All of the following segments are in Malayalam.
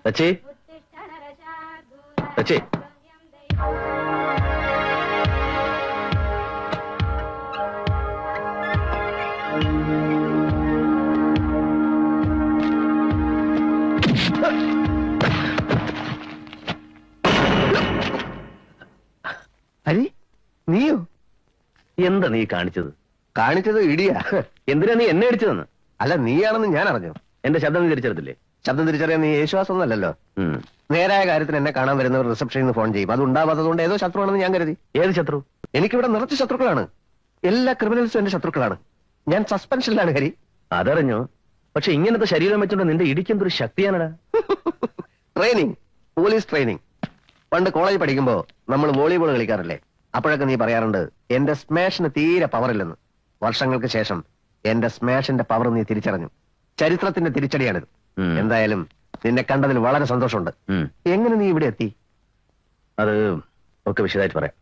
സച്ചി സച്ചി ഹരി, നീയോ? എന്താ നീ കാണിച്ചത്? കാണിച്ചത് ഇടിയാ. എന്തിനാ നീ എന്നെ അടിച്ചതെന്ന്? അല്ല, നീയാണെന്ന് ഞാൻ അറിഞ്ഞു. എന്റെ ശബ്ദം നീ തിരിച്ചെടുത്തില്ലേ? ശബ്ദം തിരിച്ചറിയാൻ നീ യേശുവാസൊന്നല്ലോ. നേരായ കാര്യത്തിന് എന്നെ കാണാൻ വരുന്നവർ റിസപ്ഷനിൽ നിന്ന് ഫോൺ ചെയ്യും. അത് ഉണ്ടാവാത്തതുകൊണ്ട് ഏതോ ശത്രുവാണെന്ന് ഞാൻ കരുതി. ഏത് ശത്രു? എനിക്കിവിടെ നിറച്ച് ശത്രുക്കളാണ്. എല്ലാ ക്രിമിനൽസും എന്റെ ശത്രുക്കളാണ്. ഞാൻ സസ്പെൻഷനിലാണ് ഹരി. അതറിഞ്ഞു. പക്ഷെ ഇങ്ങനത്തെ ശരീരം വെച്ചോണ്ട് നിന്റെ ഇടിക്കെന്തൊരു ശക്തിയാണടാ. Training, police training. പണ്ട് കോളേജ് പഠിക്കുമ്പോ നമ്മൾ വോളിബോൾ കളിക്കാറില്ലേ? അപ്പോഴൊക്കെ നീ പറയാറുണ്ട് എന്റെ സ്മാഷിന് തീരെ പവറില്ലെന്ന്. വർഷങ്ങൾക്ക് ശേഷം എന്റെ സ്മാഷിന്റെ പവർ നീ തിരിച്ചറിഞ്ഞു. ചരിത്രത്തിന്റെ തിരിച്ചടിയാണിത്. എന്തായാലും നിന്നെ കണ്ടതിൽ വളരെ സന്തോഷമുണ്ട്. എങ്ങനെ നീ ഇവിടെ എത്തി? അത് ഒക്കെ വിശദമായിട്ട് പറയാം.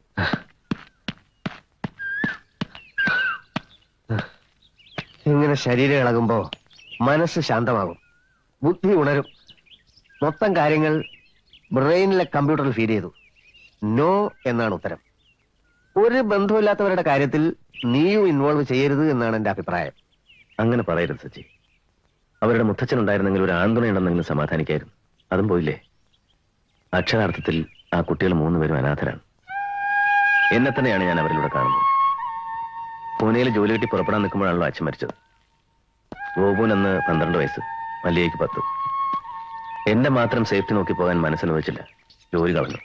ഇങ്ങനെ ശരീരം ഇളകുമ്പോ മനസ്സ് ശാന്തമാകും, ബുദ്ധി ഉണരും. മൊത്തം കാര്യങ്ങൾ ബ്രെയിനിലെ കമ്പ്യൂട്ടറിൽ ഫീഡ് ചെയ്തു. നോ എന്നാണ് ഉത്തരം. ഒരു ബന്ധമില്ലാത്തവരുടെ കാര്യത്തിൽ നീയും ഇൻവോൾവ് ചെയ്യരുത് എന്നാണ് എന്റെ അഭിപ്രായം. അങ്ങനെ പറയരുത് സച്ചി. അവരുടെ മുത്തച്ഛൻ ഉണ്ടായിരുന്നെങ്കിൽ ഒരു ആൺതുണയുണ്ടെന്നെങ്കിലും സമാധാനിക്കായിരുന്നു. അതും പോയില്ലേ. അക്ഷരാർത്ഥത്തിൽ ആ കുട്ടികൾ 3 പേരും അനാഥരാണ്. എന്നെ തന്നെയാണ് ഞാൻ അവരിലൂടെ കാണുന്നത്. പൂനെയിൽ ജോലി കിട്ടി പുറപ്പെടാൻ നിൽക്കുമ്പോഴാണല്ലോ അച്ഛൻ മരിച്ചത്. ഗോപുൻ അന്ന് 12 വയസ്സ്, മല്ലികയ്ക്ക് 10. എന്റെ മാത്രം സേഫ്റ്റി നോക്കി പോകാൻ മനസ്സനുവദിച്ചില്ല. ജോലി കളഞ്ഞു.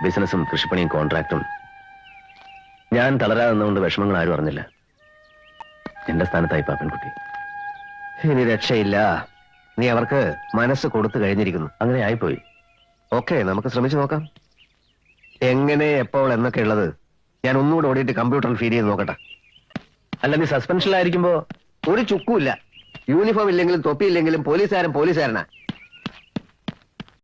ബിസിനസ്സും കൃഷിപ്പണിയും കോൺട്രാക്റ്റും. ഞാൻ തളരാതെ നിന്നുകൊണ്ട് വിഷമങ്ങൾ ആരും അറിഞ്ഞില്ല. എന്റെ സ്ഥാനത്തായി പാപ്പൻകുട്ടി. ഇനി രക്ഷയില്ല. നീ അവർക്ക് മനസ്സ് കൊടുത്തു കഴിഞ്ഞിരിക്കുന്നു. അങ്ങനെ ആയിപ്പോയി. ഓക്കെ, നമുക്ക് ശ്രമിച്ചു നോക്കാം. എങ്ങനെ, എപ്പോൾ എന്നൊക്കെ ഉള്ളത് ഞാൻ ഒന്നുകൂടെ ഓടിയിട്ട് കമ്പ്യൂട്ടറിൽ ഫീഡ് ചെയ്ത് നോക്കട്ടെ. അല്ല, നീ സസ്പെൻഷനിലായിരിക്കുമ്പോ ഒരു ചുക്കുമില്ല. യൂണിഫോം ഇല്ലെങ്കിലും തൊപ്പിയില്ലെങ്കിലും പോലീസുകാരൻ പോലീസുകാരനാ.